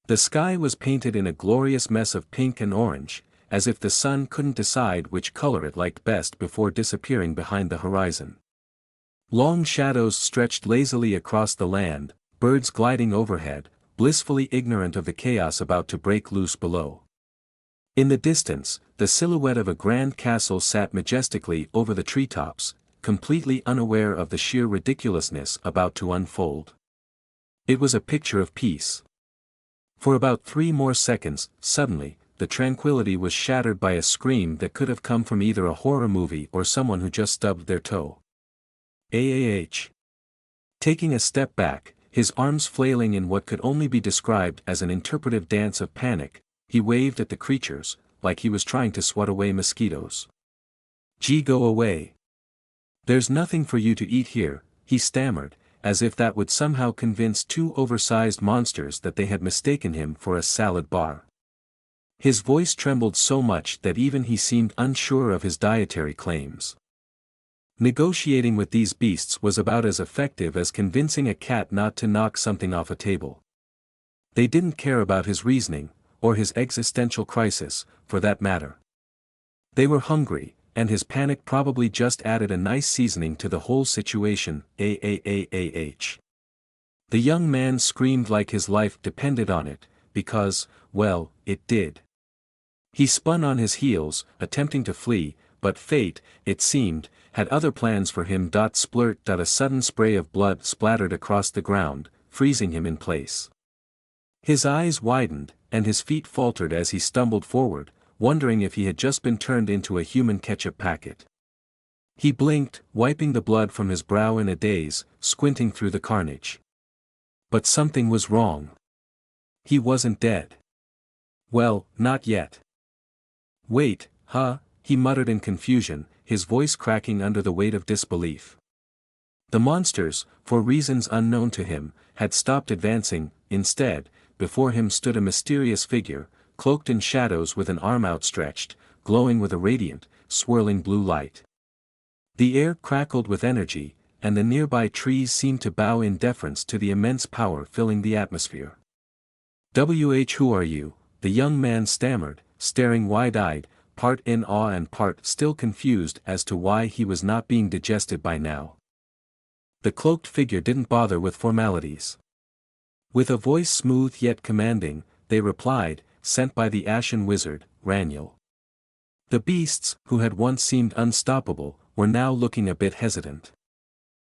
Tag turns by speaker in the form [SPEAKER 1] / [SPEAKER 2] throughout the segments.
[SPEAKER 1] The sky was painted in a glorious mess of pink and orange, as if the sun couldn't decide which color it liked best before disappearing behind the horizon. Long shadows stretched lazily across the land, birds gliding overhead, blissfully ignorant of the chaos about to break loose below. In the distance, the silhouette of a grand castle sat majestically over the treetops, completely unaware of the sheer ridiculousness about to unfold. It was a picture of peace. For about 3 more seconds, suddenly, the tranquility was shattered by a scream that could have come from either a horror movie or someone who just stubbed their toe. Taking a step back, his arms flailing in what could only be described as an interpretive dance of panic, he waved at the creatures, like he was trying to swat away mosquitoes. "Gee, go away. There's nothing for you to eat here," he stammered, as if that would somehow convince 2 oversized monsters that they had mistaken him for a salad bar. His voice trembled so much that even he seemed unsure of his dietary claims. Negotiating with these beasts was about as effective as convincing a cat not to knock something off a table. They didn't care about his reasoning, or his existential crisis, for that matter. They were hungry, and his panic probably just added a nice seasoning to the whole situation. The young man screamed like his life depended on it, because, well, it did. He spun on his heels, attempting to flee, but fate, it seemed, had other plans for him. Splurt. A sudden spray of blood splattered across the ground, freezing him in place. His eyes widened, and his feet faltered as he stumbled forward, wondering if he had just been turned into a human ketchup packet. He blinked, wiping the blood from his brow in a daze, squinting through the carnage. But something was wrong. He wasn't dead. Well, not yet. "Wait, huh?" he muttered in confusion, his voice cracking under the weight of disbelief. The monsters, for reasons unknown to him, had stopped advancing. Instead, before him stood a mysterious figure, cloaked in shadows with an arm outstretched, glowing with a radiant, swirling blue light. The air crackled with energy, and the nearby trees seemed to bow in deference to the immense power filling the atmosphere. "Who are you?" the young man stammered, staring wide-eyed, part in awe and part still confused as to why he was not being digested by now. The cloaked figure didn't bother with formalities. With a voice smooth yet commanding, they replied, "Sent by the Ashen Wizard, Raniel." The beasts, who had once seemed unstoppable, were now looking a bit hesitant.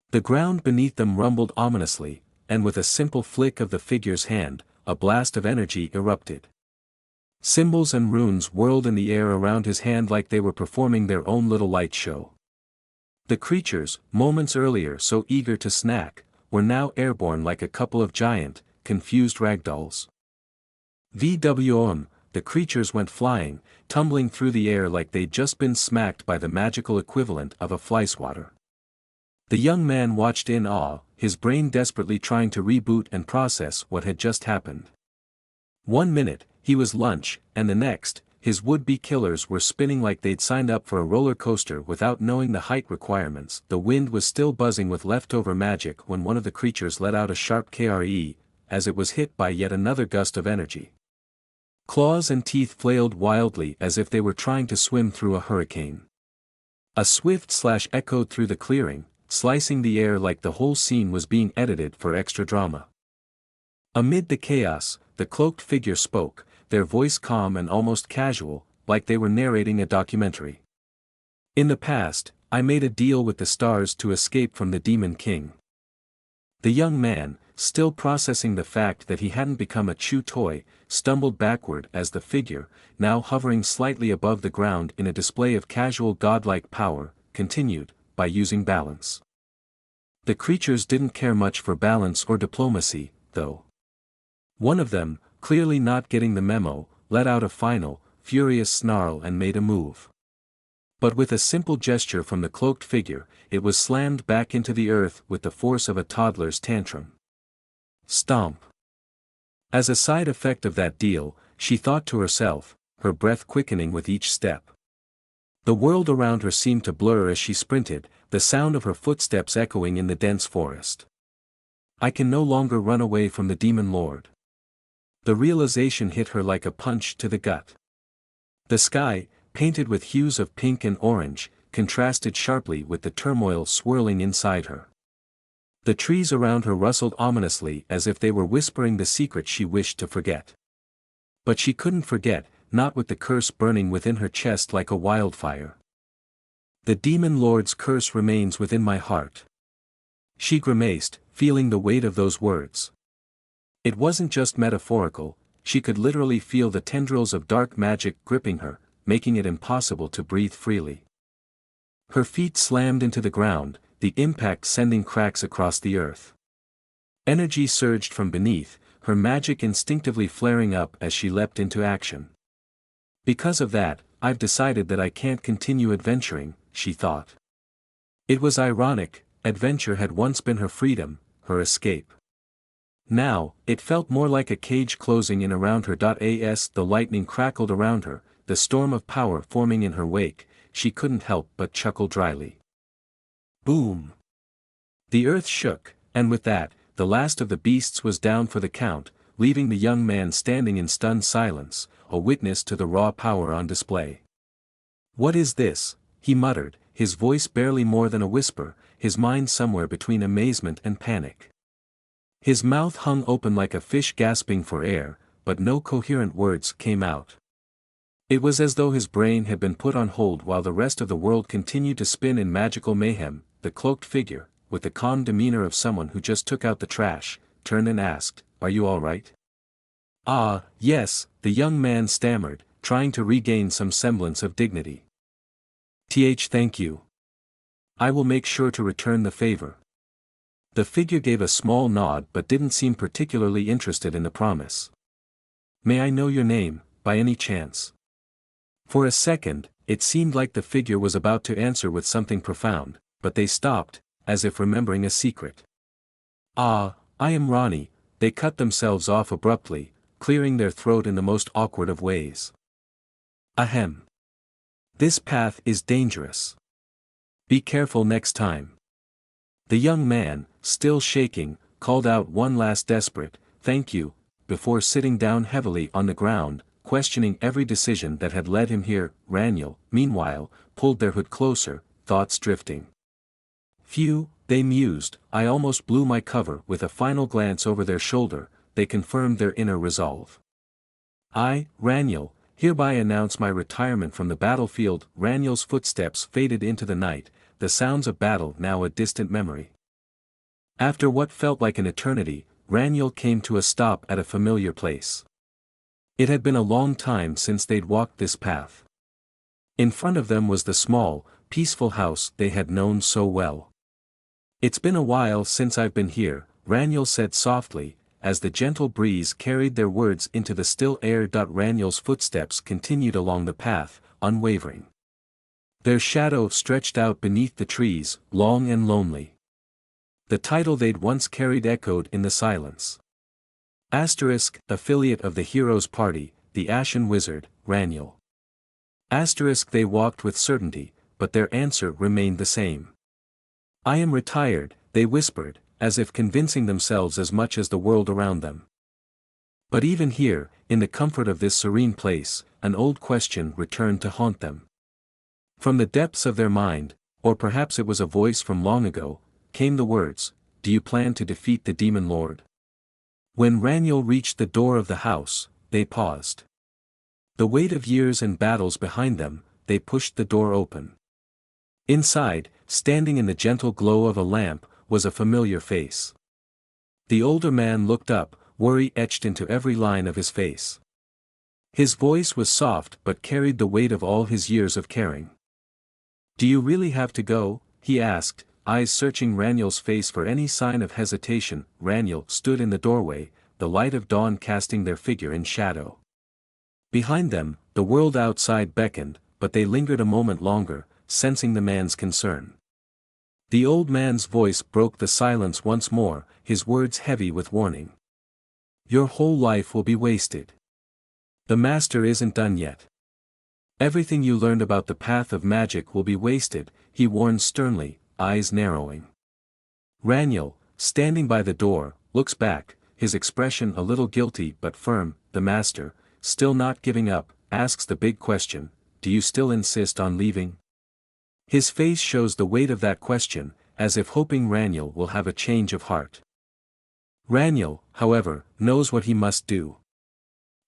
[SPEAKER 1] The ground beneath them rumbled ominously, and with a simple flick of the figure's hand, a blast of energy erupted. Symbols and runes whirled in the air around his hand like they were performing their own little light show. The creatures, moments earlier so eager to snack, were now airborne like a couple of giant, confused ragdolls. The creatures went flying, tumbling through the air like they'd just been smacked by the magical equivalent of a fly swatter. The young man watched in awe, his brain desperately trying to reboot and process what had just happened. 1 minute, he was lunch, and the next, his would-be killers were spinning like they'd signed up for a roller coaster without knowing the height requirements. The wind was still buzzing with leftover magic when one of the creatures let out a sharp KRE, as it was hit by yet another gust of energy. Claws and teeth flailed wildly as if they were trying to swim through a hurricane. A swift slash echoed through the clearing, slicing the air like the whole scene was being edited for extra drama. Amid the chaos, the cloaked figure spoke, their voice calm and almost casual, like they were narrating a documentary. "In the past, I made a deal with the stars to escape from the Demon King." The young man, still processing the fact that he hadn't become a chew toy, stumbled backward as the figure, now hovering slightly above the ground in a display of casual godlike power, continued, "by using balance." The creatures didn't care much for balance or diplomacy, though. One of them, clearly not getting the memo, let out a final, furious snarl and made a move. But with a simple gesture from the cloaked figure, it was slammed back into the earth with the force of a toddler's tantrum. Stomp. As a side effect of that deal, she thought to herself, her breath quickening with each step. The world around her seemed to blur as she sprinted, the sound of her footsteps echoing in the dense forest. "I can no longer run away from the Demon Lord. The realization hit her like a punch to the gut. The sky, painted with hues of pink and orange, contrasted sharply with the turmoil swirling inside her. The trees around her rustled ominously as if they were whispering the secret she wished to forget. But she couldn't forget, not with the curse burning within her chest like a wildfire. The demon lord's curse remains within my heart. She grimaced, feeling the weight of those words. It wasn't just metaphorical, she could literally feel the tendrils of dark magic gripping her, making it impossible to breathe freely. Her feet slammed into the ground, the impact sending cracks across the earth. Energy surged from beneath, her magic instinctively flaring up as she leapt into action. Because of that, I've decided that I can't continue adventuring, she thought. It was ironic, adventure had once been her freedom, her escape. Now, it felt more like a cage closing in around her. As the lightning crackled around her, the storm of power forming in her wake, she couldn't help but chuckle dryly. Boom! The earth shook, and with that, the last of the beasts was down for the count, leaving the young man standing in stunned silence, a witness to the raw power on display. "What is this?" he muttered, his voice barely more than a whisper, his mind somewhere between amazement and panic. His mouth hung open like a fish gasping for air, but no coherent words came out. It was as though his brain had been put on hold while the rest of the world continued to spin in magical mayhem. The cloaked figure, with the calm demeanor of someone who just took out the trash, turned and asked, "Are you all right?" "Ah, yes," the young man stammered, trying to regain some semblance of dignity. Thank you. I will make sure to return the favor." The figure gave a small nod but didn't seem particularly interested in the promise. "May I know your name, by any chance?" For a second, it seemed like the figure was about to answer with something profound, but they stopped, as if remembering a secret. "Ah, I am Ronnie," they cut themselves off abruptly, clearing their throat in the most awkward of ways. "Ahem. This path is dangerous. Be careful next time." The young man, still shaking, called out one last desperate, "Thank you," before sitting down heavily on the ground, questioning every decision that had led him here. Raniel, meanwhile, pulled their hood closer, thoughts drifting. "Phew," they mused, "I almost blew my cover." With a final glance over their shoulder, they confirmed their inner resolve. "I, Raniel, hereby announce my retirement from the battlefield." Raniel's footsteps faded into the night, the sounds of battle now a distant memory. After what felt like an eternity, Raniel came to a stop at a familiar place. It had been a long time since they'd walked this path. In front of them was the small, peaceful house they had known so well. "It's been a while since I've been here," Raniel said softly, as the gentle breeze carried their words into the still air. Raniel's footsteps continued along the path, unwavering. Their shadow stretched out beneath the trees, long and lonely. The title they'd once carried echoed in the silence. Asterisk, affiliate of the hero's party, the Ashen Wizard, Raniel. Asterisk, they walked with certainty, but their answer remained the same. "I am retired," they whispered, as if convincing themselves as much as the world around them. But even here, in the comfort of this serene place, an old question returned to haunt them. From the depths of their mind, or perhaps it was a voice from long ago, came the words, "Do you plan to defeat the Demon Lord?" When Raniel reached the door of the house, they paused. The weight of years and battles behind them, they pushed the door open. Inside, standing in the gentle glow of a lamp, was a familiar face. The older man looked up, worry etched into every line of his face. His voice was soft but carried the weight of all his years of caring. "Do you really have to go?" he asked, eyes searching Raniel's face for any sign of hesitation. Raniel stood in the doorway, the light of dawn casting their figure in shadow. Behind them, the world outside beckoned, but they lingered a moment longer, sensing the man's concern. The old man's voice broke the silence once more, his words heavy with warning. "Your whole life will be wasted. The master isn't done yet. Everything you learned about the path of magic will be wasted," he warned sternly, eyes narrowing. Raniel, standing by the door, looks back, his expression a little guilty but firm. The master, still not giving up, asks the big question, do you still insist on leaving? His face shows the weight of that question, as if hoping Raniel will have a change of heart. Raniel, however, knows what he must do.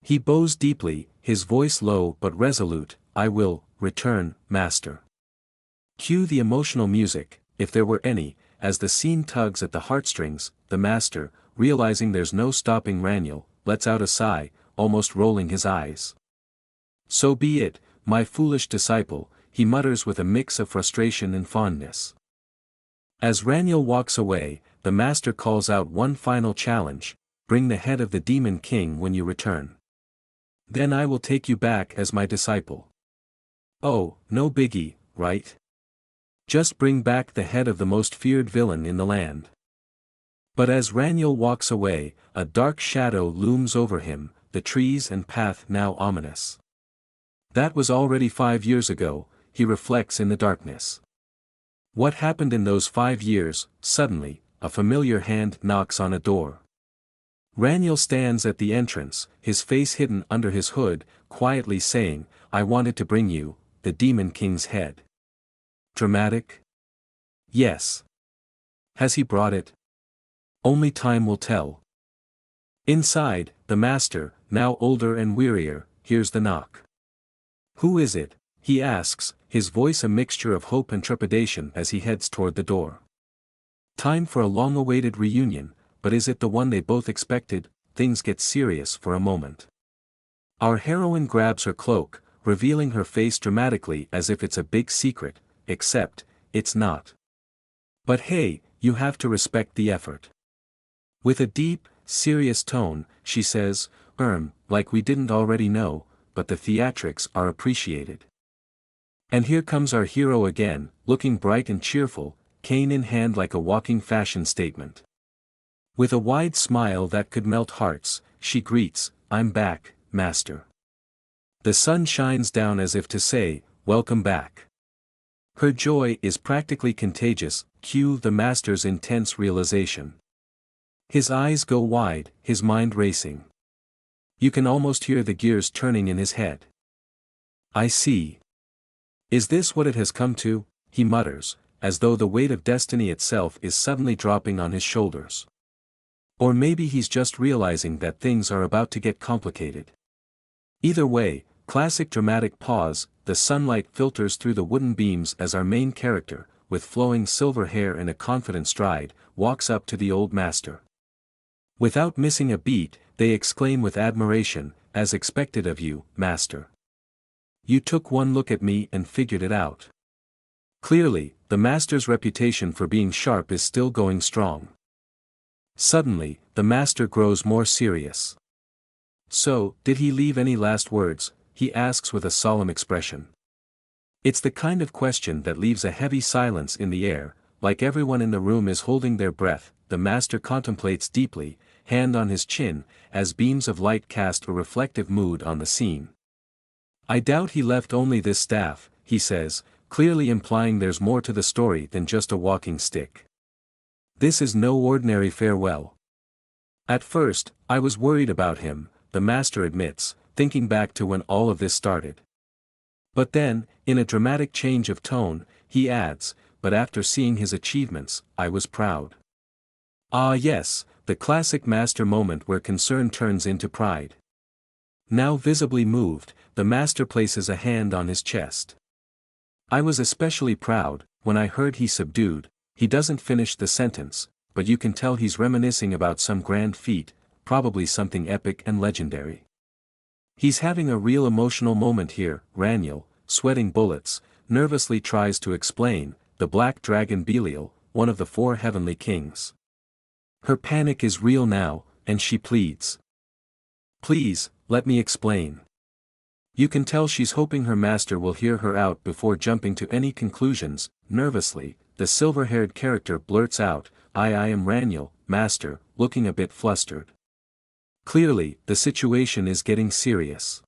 [SPEAKER 1] He bows deeply, his voice low but resolute, I will return, master. Cue the emotional music, if there were any, as the scene tugs at the heartstrings. The master, realizing there's no stopping Raniel, lets out a sigh, almost rolling his eyes. So be it, my foolish disciple, he mutters with a mix of frustration and fondness. As Raniel walks away, the master calls out one final challenge, bring the head of the Demon King when you return. Then I will take you back as my disciple. Oh, no biggie, right? Just bring back the head of the most feared villain in the land. But as Raniel walks away, a dark shadow looms over him, the trees and path now ominous. That was already 5 years ago, he reflects in the darkness. What happened in those 5 years? Suddenly, a familiar hand knocks on a door. Raniel stands at the entrance, his face hidden under his hood, quietly saying, I wanted to bring you, the Demon King's head. Dramatic? Yes. Has he brought it? Only time will tell. Inside, the master, now older and wearier, hears the knock. Who is it? He asks, his voice a mixture of hope and trepidation as he heads toward the door. Time for a long-awaited reunion, but is it the one they both expected? Things get serious for a moment. Our heroine grabs her cloak, revealing her face dramatically as if it's a big secret, except, it's not. But hey, you have to respect the effort. With a deep, serious tone, she says, like we didn't already know, but the theatrics are appreciated. And here comes our hero again, looking bright and cheerful, cane in hand like a walking fashion statement. With a wide smile that could melt hearts, she greets, I'm back, master. The sun shines down as if to say, welcome back. Her joy is practically contagious, cue the master's intense realization. His eyes go wide, his mind racing. You can almost hear the gears turning in his head. I see. Is this what it has come to? He mutters, as though the weight of destiny itself is suddenly dropping on his shoulders. Or maybe he's just realizing that things are about to get complicated. Either way, classic dramatic pause, the sunlight filters through the wooden beams as our main character, with flowing silver hair and a confident stride, walks up to the old master. Without missing a beat, they exclaim with admiration, as expected of you, master. You took one look at me and figured it out. Clearly, the master's reputation for being sharp is still going strong. Suddenly, the master grows more serious. So, did he leave any last words? He asks with a solemn expression. It's the kind of question that leaves a heavy silence in the air, like everyone in the room is holding their breath. The master contemplates deeply, hand on his chin, as beams of light cast a reflective mood on the scene. I doubt he left only this staff, he says, clearly implying there's more to the story than just a walking stick. This is no ordinary farewell. At first, I was worried about him, the master admits, thinking back to when all of this started. But then, in a dramatic change of tone, he adds, but after seeing his achievements, I was proud. Ah yes, the classic master moment where concern turns into pride. Now visibly moved, the master places a hand on his chest. I was especially proud, when I heard he subdued. He doesn't finish the sentence, but you can tell he's reminiscing about some grand feat, probably something epic and legendary. He's having a real emotional moment here. Raniel, sweating bullets, nervously tries to explain, the black dragon Belial, one of the 4 heavenly kings. Her panic is real now, and she pleads. Please, let me explain. You can tell she's hoping her master will hear her out before jumping to any conclusions. Nervously, the silver-haired character blurts out, I am Raniel, master, looking a bit flustered. Clearly, the situation is getting serious.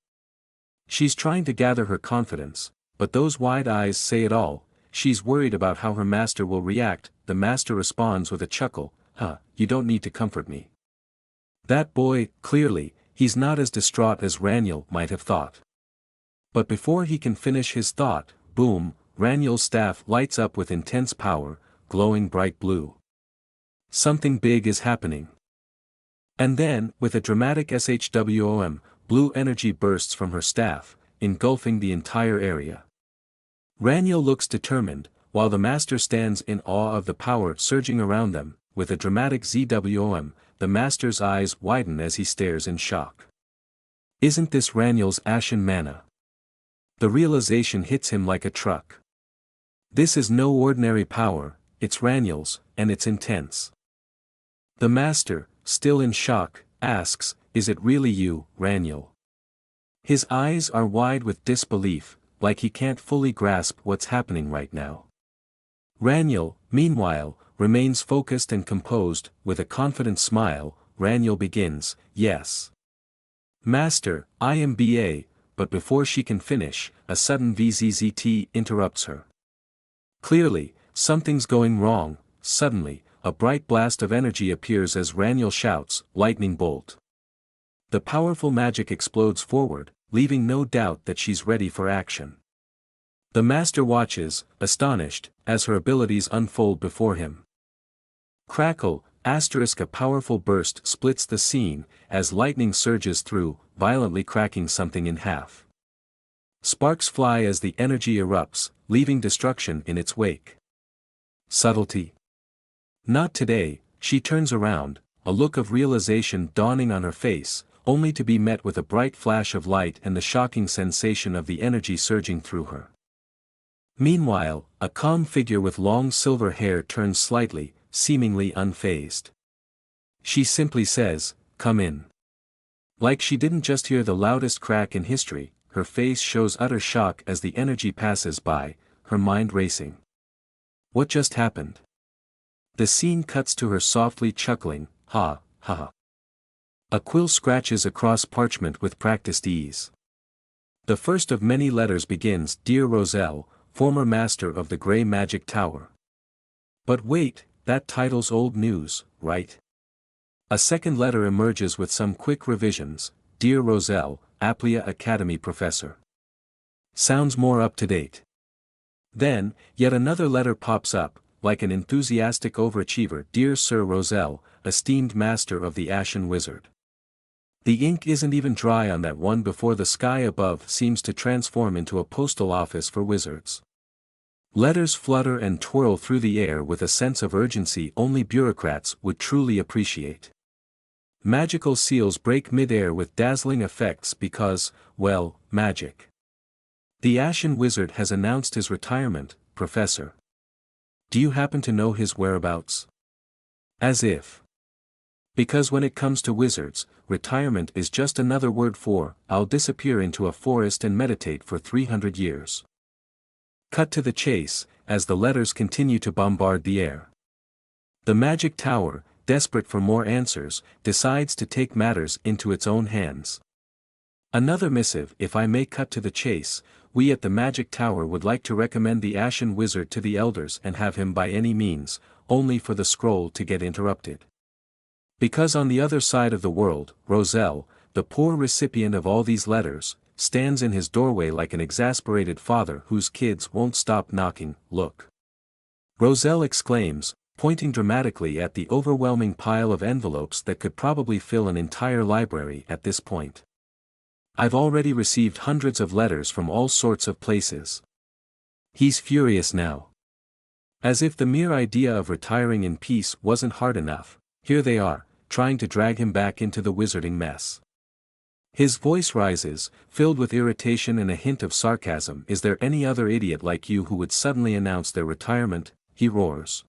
[SPEAKER 1] She's trying to gather her confidence, but those wide eyes say it all. She's worried about how her master will react. The master responds with a chuckle, you don't need to comfort me. That boy, clearly, he's not as distraught as Raniel might have thought. But before he can finish his thought, boom, Raniel's staff lights up with intense power, glowing bright blue. Something big is happening. And then, with a dramatic shwom, blue energy bursts from her staff, engulfing the entire area. Raniel looks determined, while the master stands in awe of the power surging around them. With a dramatic zwom, the master's eyes widen as he stares in shock. Isn't this Raniel's ashen mana? The realization hits him like a truck. This is no ordinary power, it's Raniel's, and it's intense. The master, still in shock, asks, "Is it really you, Raniel?" His eyes are wide with disbelief, like he can't fully grasp what's happening right now. Raniel, meanwhile, remains focused and composed. With a confident smile, Raniel begins, "Yes. Master, I am BA," but before she can finish, a sudden VZZT interrupts her. Clearly, something's going wrong. Suddenly, a bright blast of energy appears as Raniel shouts, "Lightning bolt." The powerful magic explodes forward, leaving no doubt that she's ready for action. The master watches, astonished, as her abilities unfold before him. Crackle, *, a powerful burst splits the scene, as lightning surges through, violently cracking something in half. Sparks fly as the energy erupts, leaving destruction in its wake. Subtlety? Not today. She turns around, a look of realization dawning on her face, only to be met with a bright flash of light and the shocking sensation of the energy surging through her. Meanwhile, a calm figure with long silver hair turns slightly, seemingly unfazed. She simply says, "Come in." Like she didn't just hear the loudest crack in history, her face shows utter shock as the energy passes by, her mind racing. What just happened? The scene cuts to her softly chuckling, "Ha, ha ha." A quill scratches across parchment with practiced ease. The first of many letters begins, "Dear Roselle, former master of the Grey Magic Tower." But wait, that title's old news, right? A second letter emerges with some quick revisions, "Dear Roselle, Aplia Academy Professor." Sounds more up to date. Then, yet another letter pops up, like an enthusiastic overachiever, "Dear Sir Roselle, esteemed master of the Ashen Wizard." The ink isn't even dry on that one before the sky above seems to transform into a postal office for wizards. Letters flutter and twirl through the air with a sense of urgency only bureaucrats would truly appreciate. Magical seals break mid-air with dazzling effects because, well, magic. The Ashen Wizard has announced his retirement, Professor. Do you happen to know his whereabouts? As if. Because when it comes to wizards, retirement is just another word for, "I'll disappear into a forest and meditate for 300 years. Cut to the chase, as the letters continue to bombard the air. The Magic Tower, desperate for more answers, decides to take matters into its own hands. Another missive. "If I may cut to the chase, we at the Magic Tower would like to recommend the Ashen Wizard to the elders and have him by any means," only for the scroll to get interrupted. Because on the other side of the world, Roselle, the poor recipient of all these letters, stands in his doorway like an exasperated father whose kids won't stop knocking. "Look!" Roselle exclaims, pointing dramatically at the overwhelming pile of envelopes that could probably fill an entire library at this point. "I've already received hundreds of letters from all sorts of places." He's furious now. As if the mere idea of retiring in peace wasn't hard enough, here they are, trying to drag him back into the wizarding mess. His voice rises, filled with irritation and a hint of sarcasm. "Is there any other idiot like you who would suddenly announce their retirement?" he roars.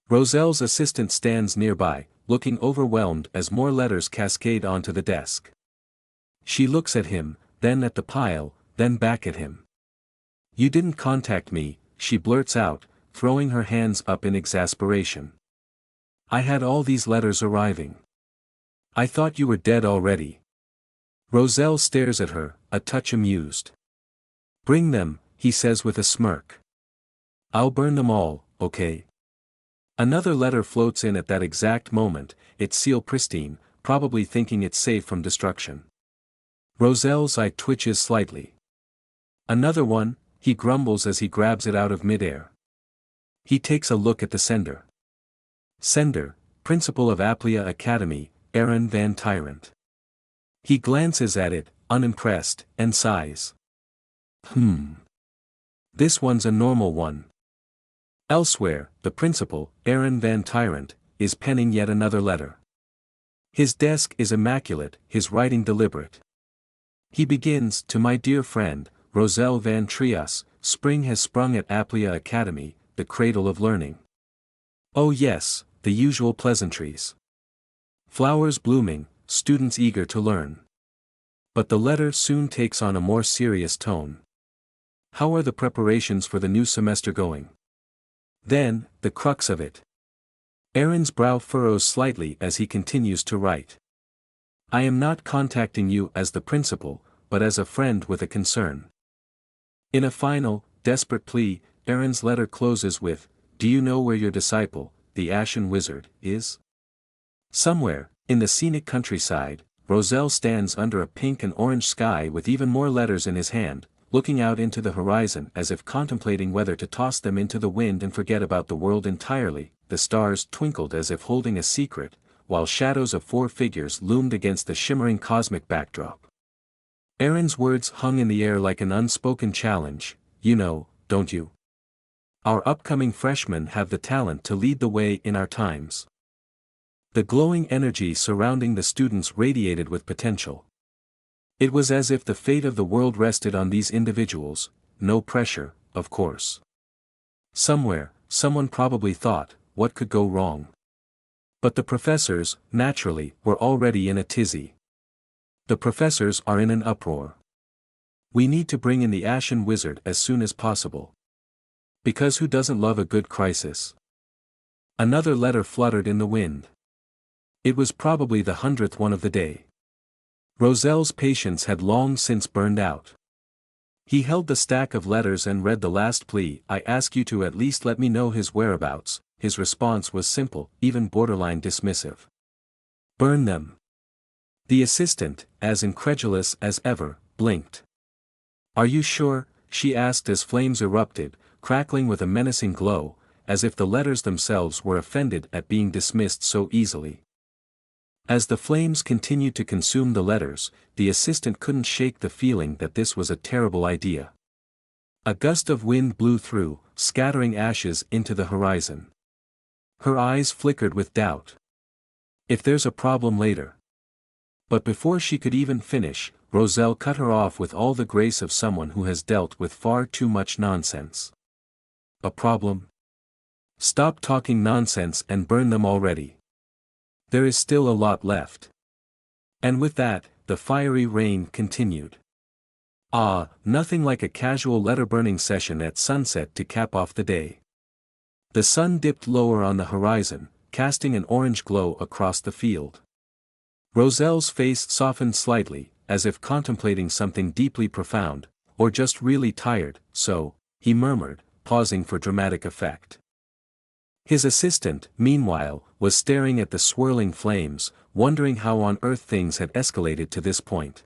[SPEAKER 1] Roselle's assistant stands nearby, looking overwhelmed as more letters cascade onto the desk. She looks at him, then at the pile, then back at him. "You didn't contact me," she blurts out, throwing her hands up in exasperation. "I had all these letters arriving. I thought you were dead already." Roselle stares at her, a touch amused. "Bring them," he says with a smirk. "I'll burn them all, okay?" Another letter floats in at that exact moment, its seal pristine, probably thinking it's safe from destruction. Roselle's eye twitches slightly. Another one, he grumbles as he grabs it out of midair. He takes a look at the sender. Sender, Principal of Aplia Academy, Aaron Van Tyrant. He glances at it, unimpressed, and sighs. This one's a normal one. Elsewhere, the principal, Aaron Van Tyrant, is penning yet another letter. His desk is immaculate, his writing deliberate. He begins, to my dear friend, Roselle Van Trias, spring has sprung at Aplia Academy, the cradle of learning. Oh yes, the usual pleasantries. Flowers blooming, students eager to learn. But the letter soon takes on a more serious tone. How are the preparations for the new semester going? Then, the crux of it. Aaron's brow furrows slightly as he continues to write. I am not contacting you as the principal, but as a friend with a concern. In a final, desperate plea, Aaron's letter closes with, do you know where your disciple, the Ashen Wizard, is? Somewhere, in the scenic countryside, Roselle stands under a pink and orange sky with even more letters in his hand, looking out into the horizon as if contemplating whether to toss them into the wind and forget about the world entirely. The stars twinkled as if holding a secret, while shadows of 4 figures loomed against the shimmering cosmic backdrop. Aaron's words hung in the air like an unspoken challenge, you know, don't you? Our upcoming freshmen have the talent to lead the way in our times. The glowing energy surrounding the students radiated with potential. It was as if the fate of the world rested on these individuals, no pressure, of course. Somewhere, someone probably thought, what could go wrong? But the professors, naturally, were already in a tizzy. The professors are in an uproar. We need to bring in the Ashen Wizard as soon as possible. Because who doesn't love a good crisis? Another letter fluttered in the wind. It was probably the 100th one of the day. Roselle's patience had long since burned out. He held the stack of letters and read the last plea, I ask you to at least let me know his whereabouts. His response was simple, even borderline dismissive. Burn them. The assistant, as incredulous as ever, blinked. Are you sure? She asked as flames erupted, crackling with a menacing glow, as if the letters themselves were offended at being dismissed so easily. As the flames continued to consume the letters, the assistant couldn't shake the feeling that this was a terrible idea. A gust of wind blew through, scattering ashes into the horizon. Her eyes flickered with doubt. If there's a problem later. But before she could even finish, Roselle cut her off with all the grace of someone who has dealt with far too much nonsense. A problem? Stop talking nonsense and burn them already. There is still a lot left. And with that, the fiery rain continued. Nothing like a casual letter-burning session at sunset to cap off the day. The sun dipped lower on the horizon, casting an orange glow across the field. Roselle's face softened slightly, as if contemplating something deeply profound, or just really tired, so, he murmured, pausing for dramatic effect. His assistant, meanwhile, was staring at the swirling flames, wondering how on earth things had escalated to this point.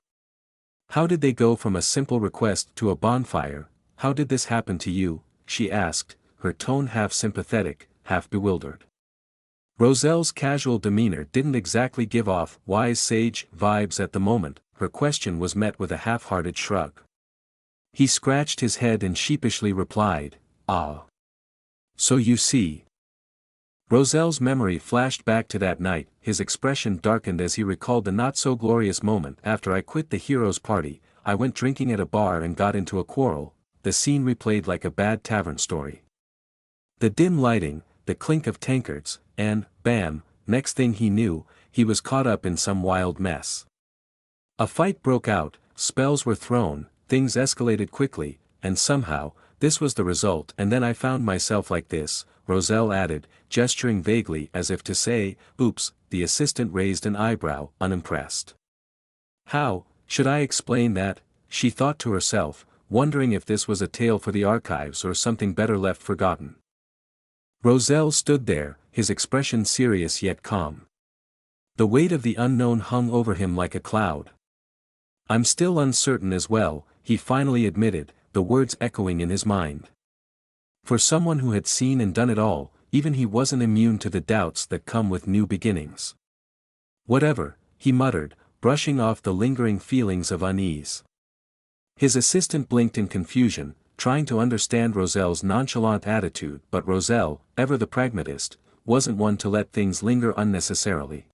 [SPEAKER 1] How did they go from a simple request to a bonfire? How did this happen to you? She asked, her tone half sympathetic, half bewildered. Roselle's casual demeanor didn't exactly give off wise sage vibes at the moment. Her question was met with a half-hearted shrug. He scratched his head and sheepishly replied, So you see. Roselle's memory flashed back to that night, his expression darkened as he recalled the not-so-glorious moment. After I quit the hero's party, I went drinking at a bar and got into a quarrel, the scene replayed like a bad tavern story. The dim lighting, the clink of tankards, and, bam, next thing he knew, he was caught up in some wild mess. A fight broke out, spells were thrown, things escalated quickly, and somehow, this was the result. And then I found myself like this, Roselle added, gesturing vaguely as if to say, oops. The assistant raised an eyebrow, unimpressed. How should I explain that? She thought to herself, wondering if this was a tale for the archives or something better left forgotten. Roselle stood there, his expression serious yet calm. The weight of the unknown hung over him like a cloud. I'm still uncertain as well, he finally admitted, the words echoing in his mind. For someone who had seen and done it all, even he wasn't immune to the doubts that come with new beginnings. Whatever, he muttered, brushing off the lingering feelings of unease. His assistant blinked in confusion, trying to understand Roselle's nonchalant attitude, but Roselle, ever the pragmatist, wasn't one to let things linger unnecessarily.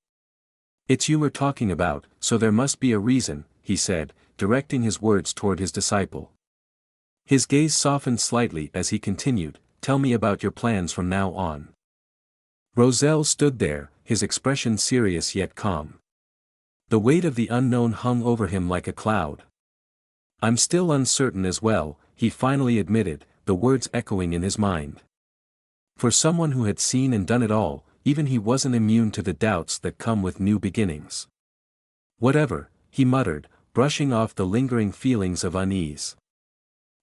[SPEAKER 1] It's you we're talking about, so there must be a reason, he said, directing his words toward his disciple. His gaze softened slightly as he continued, tell me about your plans from now on. Roselle stood there, his expression serious yet calm. The weight of the unknown hung over him like a cloud. I'm still uncertain as well, he finally admitted, the words echoing in his mind. For someone who had seen and done it all, even he wasn't immune to the doubts that come with new beginnings. Whatever, he muttered, brushing off the lingering feelings of unease.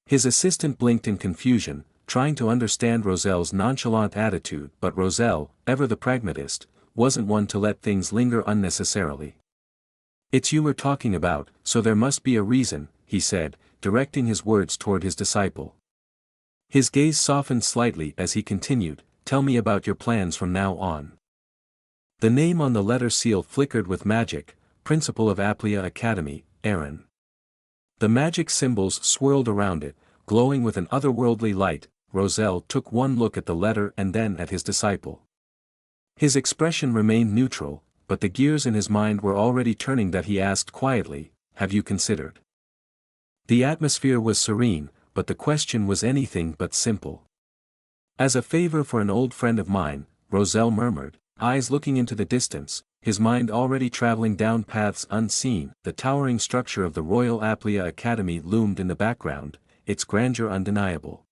[SPEAKER 1] His assistant blinked in confusion, trying to understand Roselle's nonchalant attitude, but Roselle, ever the pragmatist, wasn't one to let things linger unnecessarily. It's you we're talking about, so there must be a reason, he said, directing his words toward his disciple. His gaze softened slightly as he continued, tell me about your plans from now on. The name on the letter seal flickered with magic, Principal of Aplia Academy, Aaron. The magic symbols swirled around it, glowing with an otherworldly light. Roselle took one look at the letter and then at his disciple. His expression remained neutral, but the gears in his mind were already turning that he asked quietly, have you considered? The atmosphere was serene, but the question was anything but simple. As a favor for an old friend of mine, Roselle murmured, eyes looking into the distance, his mind already traveling down paths unseen. The towering structure of the Royal Aplia Academy loomed in the background, its grandeur undeniable.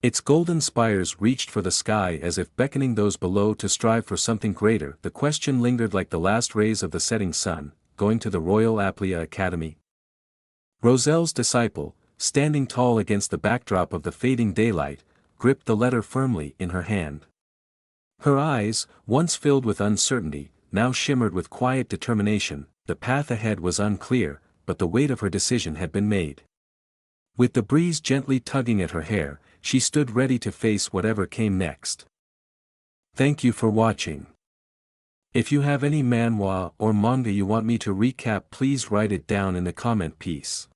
[SPEAKER 1] Its golden spires reached for the sky as if beckoning those below to strive for something greater. The question lingered like the last rays of the setting sun, going to the Royal Aplia Academy? Roselle's disciple, standing tall against the backdrop of the fading daylight, gripped the letter firmly in her hand. Her eyes, once filled with uncertainty, now shimmered with quiet determination. The path ahead was unclear, but the weight of her decision had been made. With the breeze gently tugging at her hair, she stood ready to face whatever came next. Thank you for watching. If you have any manhwa or manga you want me to recap, please write it down in the comment piece.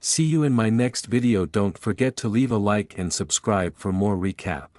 [SPEAKER 1] See you in my next video. Don't forget to leave a like and subscribe for more recap.